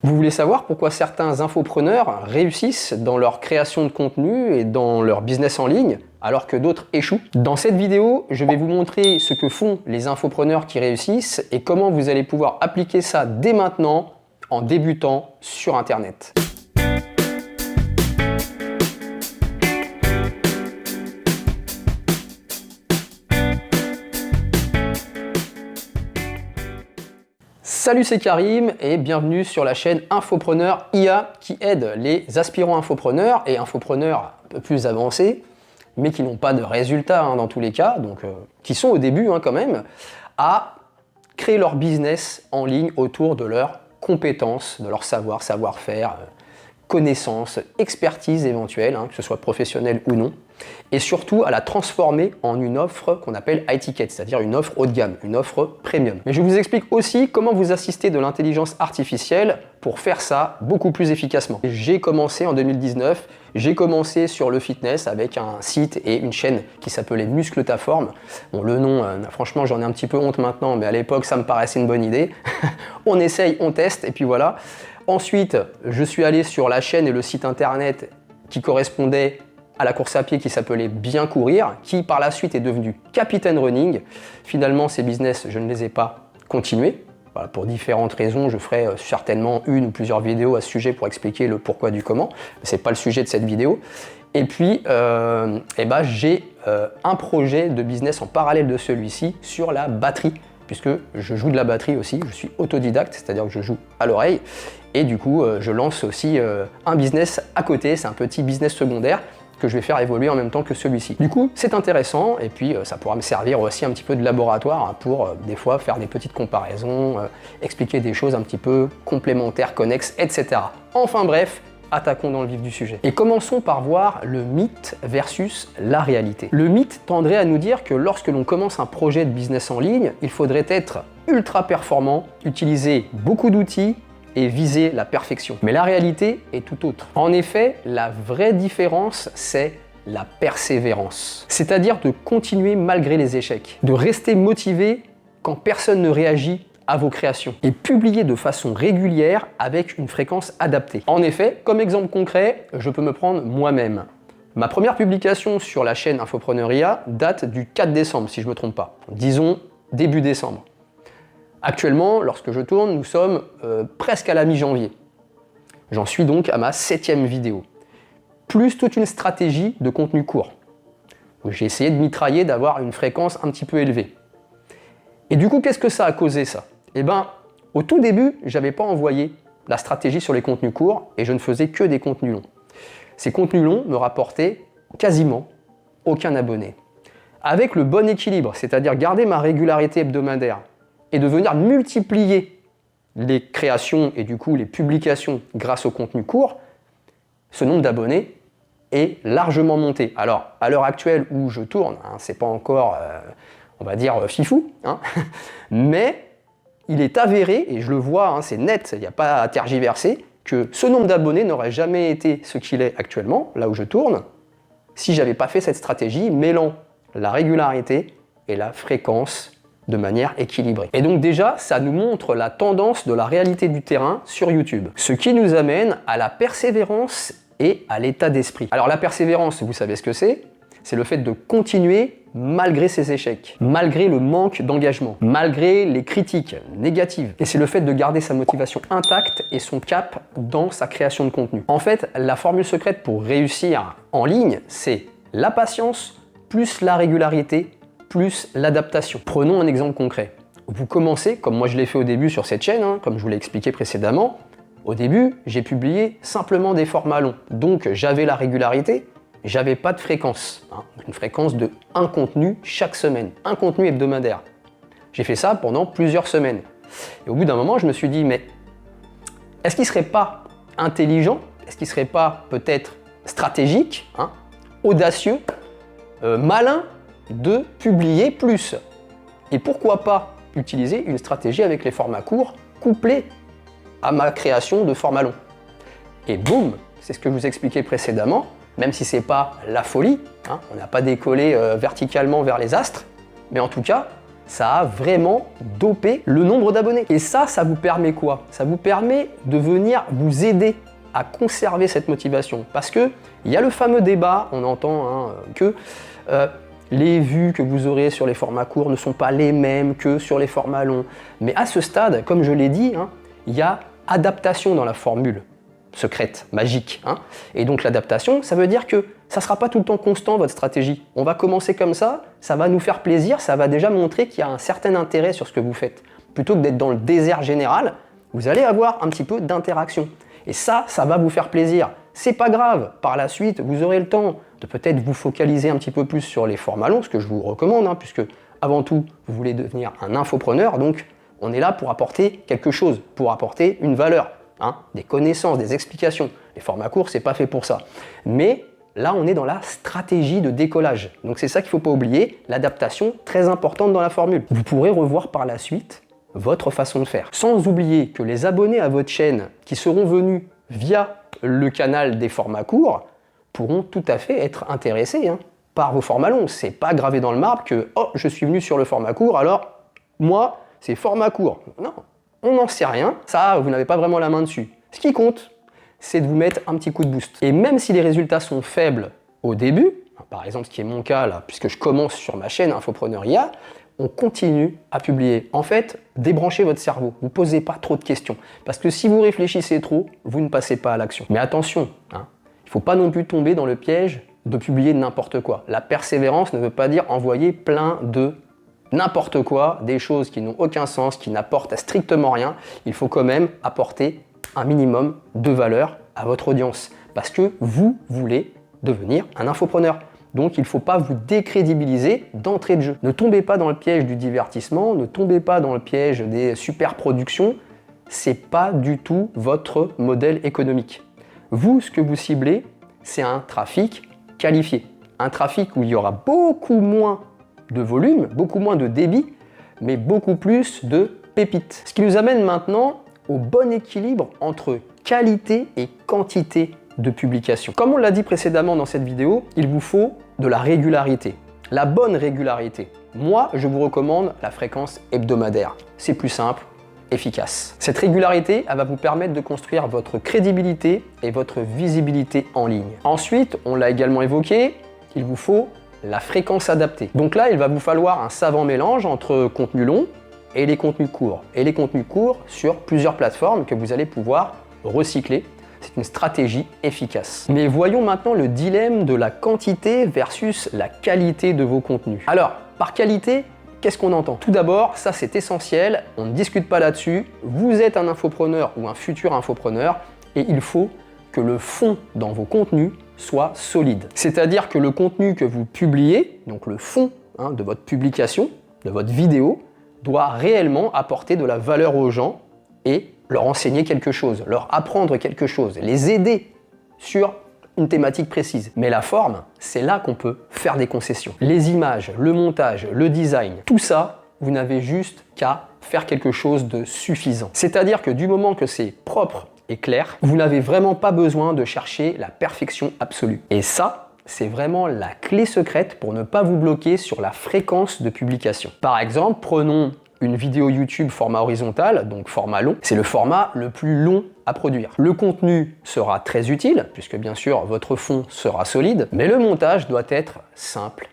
Vous voulez savoir pourquoi certains infopreneurs réussissent dans leur création de contenu et dans leur business en ligne, alors que d'autres échouent? Dans cette vidéo, je vais vous montrer ce que font les infopreneurs qui réussissent et comment vous allez pouvoir appliquer ça dès maintenant en débutant sur Internet. Salut, c'est Karim et bienvenue sur la chaîne Infopreneur IA qui aide les aspirants infopreneurs et infopreneurs un peu plus avancés, mais qui n'ont pas de résultats dans tous les cas, donc qui sont au début quand même, à créer leur business en ligne autour de leurs compétences, de leur savoir-faire, connaissances, expertise éventuelle, que ce soit professionnelle ou non, et surtout à la transformer en une offre qu'on appelle high ticket, c'est-à-dire une offre haut de gamme, une offre premium. Mais je vous explique aussi comment vous assister de l'intelligence artificielle pour faire ça beaucoup plus efficacement. J'ai commencé en 2019, j'ai commencé sur le fitness avec un site et une chaîne qui s'appelait Muscle ta forme. Bon, le nom, franchement, j'en ai un petit peu honte maintenant, mais à l'époque, ça me paraissait une bonne idée. On essaye, on teste, et puis voilà. Ensuite, je suis allé sur la chaîne et le site internet qui correspondait à la course à pied qui s'appelait Bien Courir, qui par la suite est devenu Capitaine Running. Finalement, ces business, je ne les ai pas continués. Voilà, pour différentes raisons, je ferai certainement une ou plusieurs vidéos à ce sujet pour expliquer le pourquoi du comment. Ce n'est pas le sujet de cette vidéo. Et puis, j'ai un projet de business en parallèle de celui-ci sur la batterie, puisque je joue de la batterie aussi, je suis autodidacte, c'est-à-dire que je joue à l'oreille. Et du coup, je lance aussi un business à côté, c'est un petit business secondaire que je vais faire évoluer en même temps que celui-ci. Du coup, c'est intéressant et puis ça pourra me servir aussi un petit peu de laboratoire pour des fois faire des petites comparaisons, expliquer des choses un petit peu complémentaires, connexes, etc. Enfin bref, attaquons dans le vif du sujet. Et commençons par voir le mythe versus la réalité. Le mythe tendrait à nous dire que lorsque l'on commence un projet de business en ligne, il faudrait être ultra performant, utiliser beaucoup d'outils, et viser la perfection. Mais la réalité est tout autre. En effet, la vraie différence, c'est la persévérance. C'est-à-dire de continuer malgré les échecs, de rester motivé quand personne ne réagit à vos créations et publier de façon régulière avec une fréquence adaptée. En effet, comme exemple concret, je peux me prendre moi-même. Ma première publication sur la chaîne Infopreneur IA date du 4 décembre, si je ne me trompe pas. Disons début décembre. Actuellement, lorsque je tourne, nous sommes presque à la mi-janvier. J'en suis donc à ma 7e vidéo. Plus toute une stratégie de contenu court. J'ai essayé de mitrailler, d'avoir une fréquence un petit peu élevée. Et du coup, qu'est-ce que ça a causé ça? Eh bien, au tout début, je n'avais pas envoyé la stratégie sur les contenus courts et je ne faisais que des contenus longs. Ces contenus longs me rapportaient quasiment aucun abonné. Avec le bon équilibre, c'est-à-dire garder ma régularité hebdomadaire, et de venir multiplier les créations et du coup les publications grâce au contenu court, ce nombre d'abonnés est largement monté. Alors, à l'heure actuelle où je tourne, c'est pas encore, on va dire, fifou, mais il est avéré, et je le vois, c'est net, il n'y a pas à tergiverser, que ce nombre d'abonnés n'aurait jamais été ce qu'il est actuellement, là où je tourne, si j'avais pas fait cette stratégie mêlant la régularité et la fréquence de manière équilibrée. Et donc déjà, ça nous montre la tendance de la réalité du terrain sur YouTube. Ce qui nous amène à la persévérance et à l'état d'esprit. Alors la persévérance, vous savez ce que c'est? C'est le fait de continuer malgré ses échecs, malgré le manque d'engagement, malgré les critiques négatives. Et c'est le fait de garder sa motivation intacte et son cap dans sa création de contenu. En fait, la formule secrète pour réussir en ligne, c'est la patience plus la régularité plus l'adaptation. Prenons un exemple concret. Vous commencez, comme moi je l'ai fait au début sur cette chaîne, comme je vous l'ai expliqué précédemment, au début, j'ai publié simplement des formats longs. Donc j'avais la régularité, j'avais pas de fréquence. Une fréquence de un contenu chaque semaine, un contenu hebdomadaire. J'ai fait ça pendant plusieurs semaines. Et au bout d'un moment, je me suis dit, mais est-ce qu'il ne serait pas intelligent, est-ce qu'il ne serait pas peut-être stratégique, audacieux, malin, de publier plus? Et pourquoi pas utiliser une stratégie avec les formats courts couplés à ma création de formats longs? Et boum, c'est ce que je vous expliquais précédemment, même si c'est pas la folie, on n'a pas décollé verticalement vers les astres, mais en tout cas, ça a vraiment dopé le nombre d'abonnés. Et ça vous permet quoi? Ça vous permet de venir vous aider à conserver cette motivation. Parce que il y a le fameux débat, on entend que les vues que vous aurez sur les formats courts ne sont pas les mêmes que sur les formats longs. Mais à ce stade, comme je l'ai dit, il y a adaptation dans la formule secrète, magique. Et donc l'adaptation, ça veut dire que ça ne sera pas tout le temps constant votre stratégie. On va commencer comme ça va nous faire plaisir, ça va déjà montrer qu'il y a un certain intérêt sur ce que vous faites. Plutôt que d'être dans le désert général, vous allez avoir un petit peu d'interaction. Et ça va vous faire plaisir. C'est pas grave, par la suite, vous aurez le temps de peut-être vous focaliser un petit peu plus sur les formats longs, ce que je vous recommande, puisque avant tout, vous voulez devenir un infopreneur, donc on est là pour apporter quelque chose, pour apporter une valeur, des connaissances, des explications. Les formats courts, c'est pas fait pour ça. Mais là, on est dans la stratégie de décollage. Donc c'est ça qu'il ne faut pas oublier, l'adaptation très importante dans la formule. Vous pourrez revoir par la suite votre façon de faire. Sans oublier que les abonnés à votre chaîne qui seront venus via le canal des formats courts pourront tout à fait être intéressés par vos formats longs. C'est pas gravé dans le marbre que « Oh, je suis venu sur le format court, alors moi, c'est format court ». Non, on n'en sait rien. Ça, vous n'avez pas vraiment la main dessus. Ce qui compte, c'est de vous mettre un petit coup de boost. Et même si les résultats sont faibles au début, par exemple ce qui est mon cas là, puisque je commence sur ma chaîne Infopreneur IA, on continue à publier. En fait, débranchez votre cerveau, vous ne posez pas trop de questions. Parce que si vous réfléchissez trop, vous ne passez pas à l'action. Mais attention, il ne faut pas non plus tomber dans le piège de publier n'importe quoi. La persévérance ne veut pas dire envoyer plein de n'importe quoi, des choses qui n'ont aucun sens, qui n'apportent strictement rien. Il faut quand même apporter un minimum de valeur à votre audience. Parce que vous voulez devenir un infopreneur. Donc il ne faut pas vous décrédibiliser d'entrée de jeu. Ne tombez pas dans le piège du divertissement, ne tombez pas dans le piège des super productions. C'est pas du tout votre modèle économique. Vous, ce que vous ciblez, c'est un trafic qualifié. Un trafic où il y aura beaucoup moins de volume, beaucoup moins de débit, mais beaucoup plus de pépites. Ce qui nous amène maintenant au bon équilibre entre qualité et quantité de publication. Comme on l'a dit précédemment dans cette vidéo, il vous faut de la régularité. La bonne régularité. Moi, je vous recommande la fréquence hebdomadaire. C'est plus simple, efficace. Cette régularité, elle va vous permettre de construire votre crédibilité et votre visibilité en ligne. Ensuite, on l'a également évoqué, il vous faut la fréquence adaptée. Donc là, il va vous falloir un savant mélange entre contenu long et les contenus courts. Et les contenus courts sur plusieurs plateformes que vous allez pouvoir recycler. C'est une stratégie efficace. Mais voyons maintenant le dilemme de la quantité versus la qualité de vos contenus. Alors, par qualité, qu'est-ce qu'on entend? Tout d'abord, ça c'est essentiel, on ne discute pas là-dessus. Vous êtes un infopreneur ou un futur infopreneur et il faut que le fond dans vos contenus soit solide. C'est-à-dire que le contenu que vous publiez, donc le fond de votre publication, de votre vidéo, doit réellement apporter de la valeur aux gens et leur enseigner quelque chose, leur apprendre quelque chose, les aider sur une thématique précise. Mais la forme, c'est là qu'on peut faire des concessions. Les images, le montage, le design, tout ça, vous n'avez juste qu'à faire quelque chose de suffisant. C'est-à-dire que du moment que c'est propre et clair, vous n'avez vraiment pas besoin de chercher la perfection absolue. Et ça, c'est vraiment la clé secrète pour ne pas vous bloquer sur la fréquence de publication. Par exemple, prenons une vidéo YouTube format horizontal, donc format long, c'est le format le plus long à produire. Le contenu sera très utile, puisque bien sûr votre fond sera solide, mais le montage doit être simple,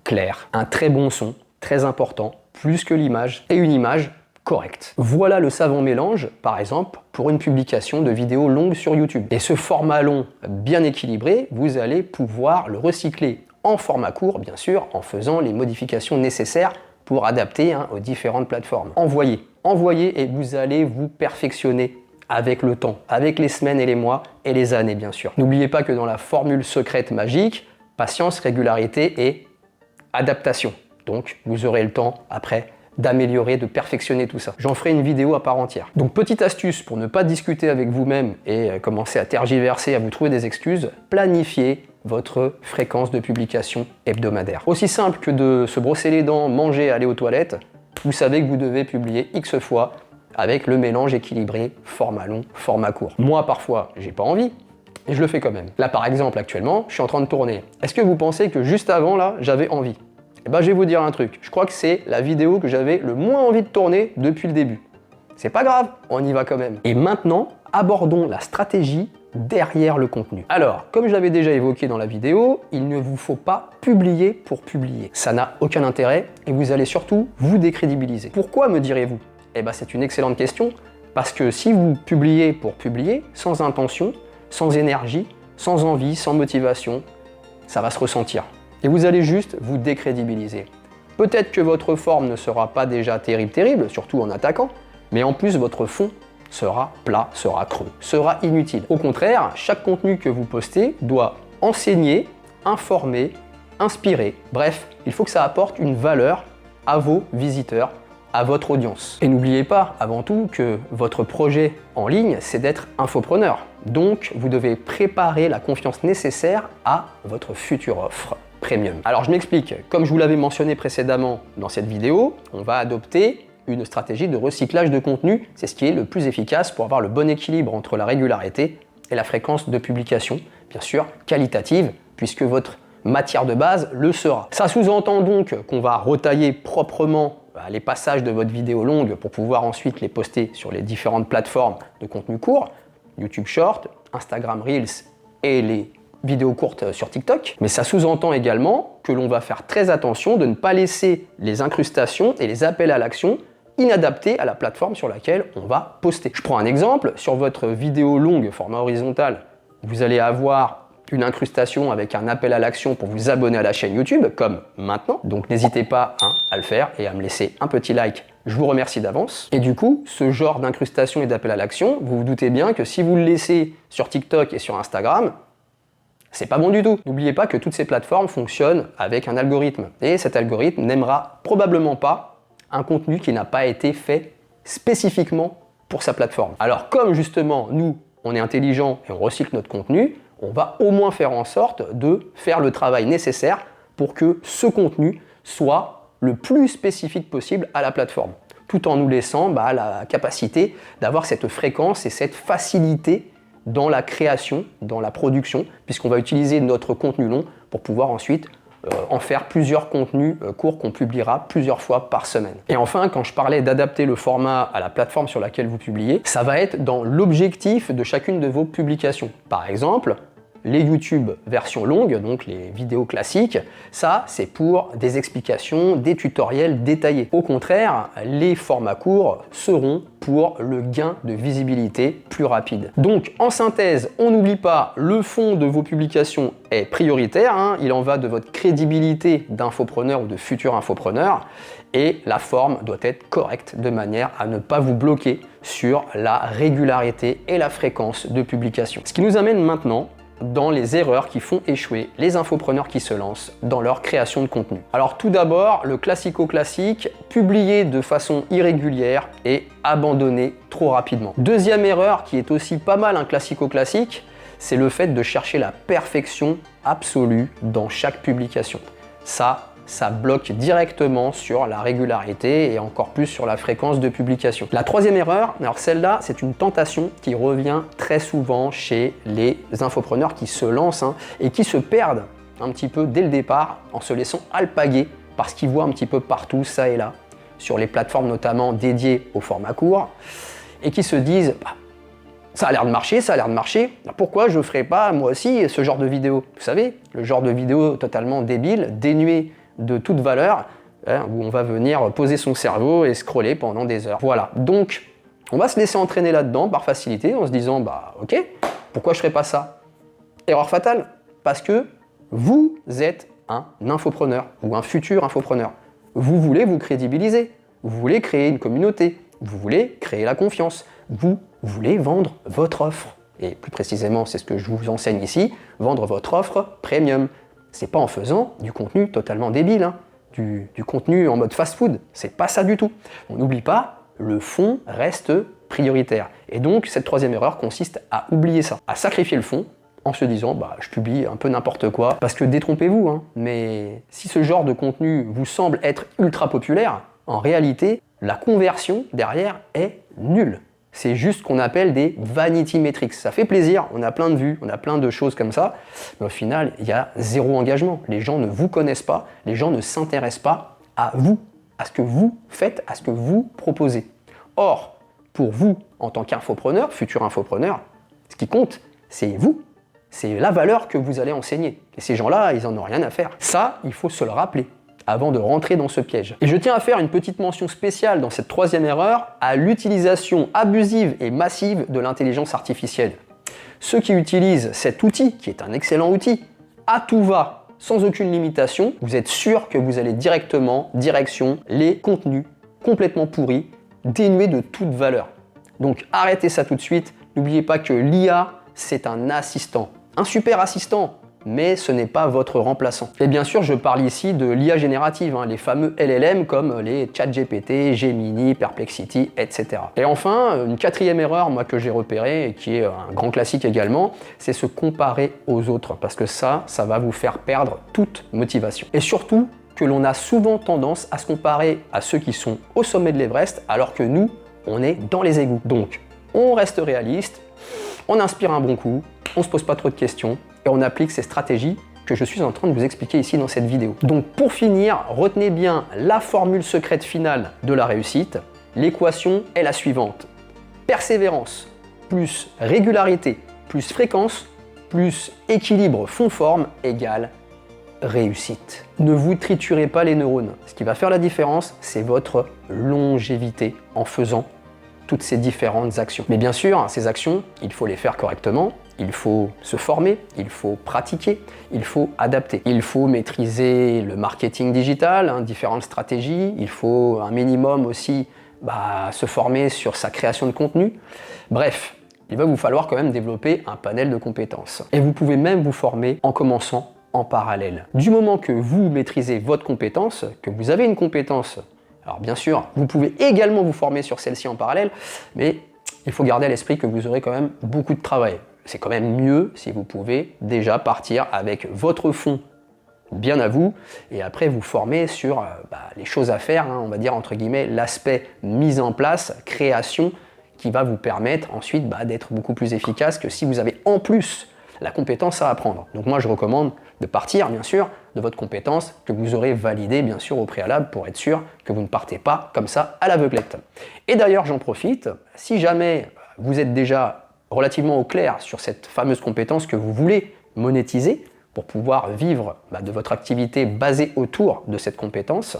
clair, un très bon son, très important, plus que l'image, et une image correcte. Voilà le savant mélange, par exemple, pour une publication de vidéos longues sur YouTube. Et ce format long bien équilibré, vous allez pouvoir le recycler en format court, bien sûr, en faisant les modifications nécessaires pour adapter aux différentes plateformes. Envoyez et vous allez vous perfectionner avec le temps, avec les semaines et les mois et les années bien sûr. N'oubliez pas que dans la formule secrète magique, patience, régularité et adaptation. Donc vous aurez le temps après d'améliorer, de perfectionner tout ça. J'en ferai une vidéo à part entière. Donc petite astuce pour ne pas discuter avec vous-même et commencer à tergiverser, à vous trouver des excuses, planifiez votre fréquence de publication hebdomadaire. Aussi simple que de se brosser les dents, manger, aller aux toilettes, vous savez que vous devez publier X fois avec le mélange équilibré format long, format court. Moi parfois, j'ai pas envie, et je le fais quand même. Là par exemple actuellement, je suis en train de tourner. Est-ce que vous pensez que juste avant là, j'avais envie? Eh ben, je vais vous dire un truc, je crois que c'est la vidéo que j'avais le moins envie de tourner depuis le début. C'est pas grave, on y va quand même. Et maintenant, abordons la stratégie derrière le contenu. Alors, comme je l'avais déjà évoqué dans la vidéo, il ne vous faut pas publier pour publier. Ça n'a aucun intérêt et vous allez surtout vous décrédibiliser. Pourquoi, me direz-vous? Eh ben, c'est une excellente question, parce que si vous publiez pour publier, sans intention, sans énergie, sans envie, sans motivation, ça va se ressentir. Et vous allez juste vous décrédibiliser. Peut-être que votre forme ne sera pas déjà terrible, surtout en attaquant, mais en plus votre fond sera plat, sera creux, sera inutile. Au contraire, chaque contenu que vous postez doit enseigner, informer, inspirer. Bref, il faut que ça apporte une valeur à vos visiteurs, à votre audience. Et n'oubliez pas, avant tout, que votre projet en ligne, c'est d'être infopreneur. Donc, vous devez préparer la confiance nécessaire à votre future offre premium. Alors, je m'explique. Comme je vous l'avais mentionné précédemment dans cette vidéo, on va adopter une stratégie de recyclage de contenu. C'est ce qui est le plus efficace pour avoir le bon équilibre entre la régularité et la fréquence de publication, bien sûr qualitative, puisque votre matière de base le sera. Ça sous-entend donc qu'on va retailler proprement les passages de votre vidéo longue pour pouvoir ensuite les poster sur les différentes plateformes de contenu court, YouTube Short, Instagram Reels et les vidéos courtes sur TikTok. Mais ça sous-entend également que l'on va faire très attention de ne pas laisser les incrustations et les appels à l'action inadaptés à la plateforme sur laquelle on va poster. Je prends un exemple, sur votre vidéo longue format horizontal, vous allez avoir une incrustation avec un appel à l'action pour vous abonner à la chaîne YouTube, comme maintenant. Donc n'hésitez pas à le faire et à me laisser un petit like. Je vous remercie d'avance. Et du coup, ce genre d'incrustation et d'appel à l'action, vous vous doutez bien que si vous le laissez sur TikTok et sur Instagram, c'est pas bon du tout. N'oubliez pas que toutes ces plateformes fonctionnent avec un algorithme. Et cet algorithme n'aimera probablement pas un contenu qui n'a pas été fait spécifiquement pour sa plateforme. Alors comme justement, nous, on est intelligent et on recycle notre contenu, on va au moins faire en sorte de faire le travail nécessaire pour que ce contenu soit le plus spécifique possible à la plateforme, tout en nous laissant la capacité d'avoir cette fréquence et cette facilité dans la création, dans la production, puisqu'on va utiliser notre contenu long pour pouvoir ensuite en faire plusieurs contenus courts qu'on publiera plusieurs fois par semaine. Et enfin, quand je parlais d'adapter le format à la plateforme sur laquelle vous publiez, ça va être dans l'objectif de chacune de vos publications. Par exemple, les YouTube version longue, donc les vidéos classiques, ça c'est pour des explications, des tutoriels détaillés. Au contraire, les formats courts seront pour le gain de visibilité plus rapide. Donc en synthèse, on n'oublie pas, le fond de vos publications est prioritaire, il en va de votre crédibilité d'infopreneur ou de futur infopreneur, et la forme doit être correcte de manière à ne pas vous bloquer sur la régularité et la fréquence de publication. Ce qui nous amène maintenant dans les erreurs qui font échouer les infopreneurs qui se lancent dans leur création de contenu. Alors tout d'abord, le classico-classique, publier de façon irrégulière et abandonner trop rapidement. Deuxième erreur qui est aussi pas mal un classico-classique, c'est le fait de chercher la perfection absolue dans chaque publication. Ça bloque directement sur la régularité et encore plus sur la fréquence de publication. La troisième erreur, alors celle-là, c'est une tentation qui revient très souvent chez les infopreneurs qui se lancent et qui se perdent un petit peu dès le départ en se laissant alpaguer parce qu'ils voient un petit peu partout, ça et là, sur les plateformes notamment dédiées au format court, et qui se disent ça a l'air de marcher, ça a l'air de marcher, pourquoi je ne ferais pas moi aussi ce genre de vidéo? Vous savez, le genre de vidéo totalement débile, dénué de toute valeur, où on va venir poser son cerveau et scroller pendant des heures. Voilà, donc on va se laisser entraîner là-dedans par facilité en se disant ok, pourquoi je ferais pas ça? Erreur fatale, parce que vous êtes un infopreneur ou un futur infopreneur. Vous voulez vous crédibiliser, vous voulez créer une communauté, vous voulez créer la confiance, vous voulez vendre votre offre. Et plus précisément, c'est ce que je vous enseigne ici, vendre votre offre premium. C'est pas en faisant du contenu totalement débile, du contenu en mode fast-food. C'est pas ça du tout. On n'oublie pas, le fond reste prioritaire. Et donc, cette troisième erreur consiste à oublier ça, à sacrifier le fond en se disant je publie un peu n'importe quoi. Parce que détrompez-vous, mais si ce genre de contenu vous semble être ultra populaire, en réalité, la conversion derrière est nulle. C'est juste ce qu'on appelle des vanity metrics. Ça fait plaisir, on a plein de vues, on a plein de choses comme ça, mais au final, il y a zéro engagement. Les gens ne vous connaissent pas, les gens ne s'intéressent pas à vous, à ce que vous faites, à ce que vous proposez. Or, pour vous, en tant qu'infopreneur, futur infopreneur, ce qui compte, c'est vous. C'est la valeur que vous allez enseigner. Et ces gens-là, ils n'en ont rien à faire. Ça, il faut se le rappeler avant de rentrer dans ce piège. Et je tiens à faire une petite mention spéciale dans cette troisième erreur à l'utilisation abusive et massive de l'intelligence artificielle. Ceux qui utilisent cet outil, qui est un excellent outil, à tout va, sans aucune limitation, vous êtes sûr que vous allez directement, direction les contenus complètement pourris, dénués de toute valeur. Donc arrêtez ça tout de suite. N'oubliez pas que l'IA, c'est un assistant. Un super assistant, mais ce n'est pas votre remplaçant. Et bien sûr, je parle ici de l'IA générative, les fameux LLM comme les ChatGPT, Gemini, Perplexity, etc. Et enfin, une quatrième erreur que j'ai repérée, et qui est un grand classique également, c'est se comparer aux autres, parce que ça va vous faire perdre toute motivation. Et surtout, que l'on a souvent tendance à se comparer à ceux qui sont au sommet de l'Everest, alors que nous, on est dans les égouts. Donc, on reste réaliste, on inspire un bon coup, on se pose pas trop de questions, et on applique ces stratégies que je suis en train de vous expliquer ici dans cette vidéo. Donc pour finir, retenez bien la formule secrète finale de la réussite. L'équation est la suivante. Persévérance plus régularité plus fréquence plus équilibre fond-forme égale réussite. Ne vous triturez pas les neurones. Ce qui va faire la différence, c'est votre longévité en faisant toutes ces différentes actions. Mais bien sûr, ces actions, il faut les faire correctement. Il faut se former, il faut pratiquer, il faut adapter. Il faut maîtriser le marketing digital, différentes stratégies. Il faut un minimum aussi se former sur sa création de contenu. Bref, il va vous falloir quand même développer un panel de compétences. Et vous pouvez même vous former en commençant en parallèle. Du moment que vous maîtrisez votre compétence, que vous avez une compétence, alors bien sûr, vous pouvez également vous former sur celle-ci en parallèle, mais il faut garder à l'esprit que vous aurez quand même beaucoup de travail. C'est quand même mieux si vous pouvez déjà partir avec votre fond bien à vous et après vous former sur les choses à faire, on va dire entre guillemets l'aspect mise en place, création, qui va vous permettre ensuite d'être beaucoup plus efficace que si vous avez en plus la compétence à apprendre. Donc moi je recommande de partir bien sûr de votre compétence que vous aurez validée bien sûr au préalable pour être sûr que vous ne partez pas comme ça à l'aveuglette. Et d'ailleurs j'en profite, si jamais vous êtes déjà relativement au clair sur cette fameuse compétence que vous voulez monétiser pour pouvoir vivre de votre activité basée autour de cette compétence,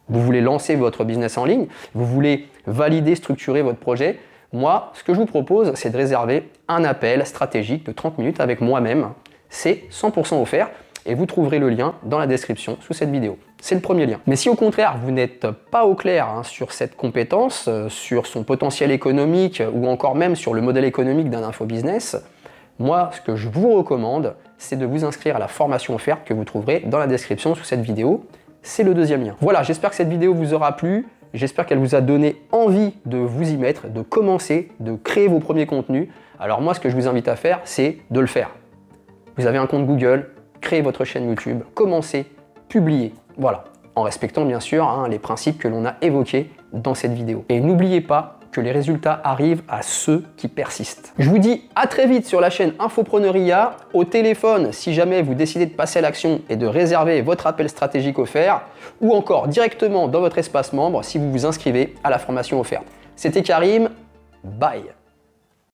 vous voulez lancer votre business en ligne, vous voulez valider, structurer votre projet, moi, ce que je vous propose, c'est de réserver un appel stratégique de 30 minutes avec moi-même. C'est 100% offert et vous trouverez le lien dans la description sous cette vidéo. C'est le premier lien. Mais si au contraire, vous n'êtes pas au clair sur cette compétence, sur son potentiel économique ou encore même sur le modèle économique d'un infobusiness, moi, ce que je vous recommande, c'est de vous inscrire à la formation offerte que vous trouverez dans la description sous cette vidéo. C'est le deuxième lien. Voilà, j'espère que cette vidéo vous aura plu. J'espère qu'elle vous a donné envie de vous y mettre, de commencer, de créer vos premiers contenus. Alors moi, ce que je vous invite à faire, c'est de le faire. Vous avez un compte Google, créez votre chaîne YouTube, commencez, publiez. Voilà, en respectant bien sûr les principes que l'on a évoqués dans cette vidéo. Et n'oubliez pas que les résultats arrivent à ceux qui persistent. Je vous dis à très vite sur la chaîne Infopreneur IA, au téléphone si jamais vous décidez de passer à l'action et de réserver votre appel stratégique offert, ou encore directement dans votre espace membre si vous vous inscrivez à la formation offerte. C'était Karim, bye.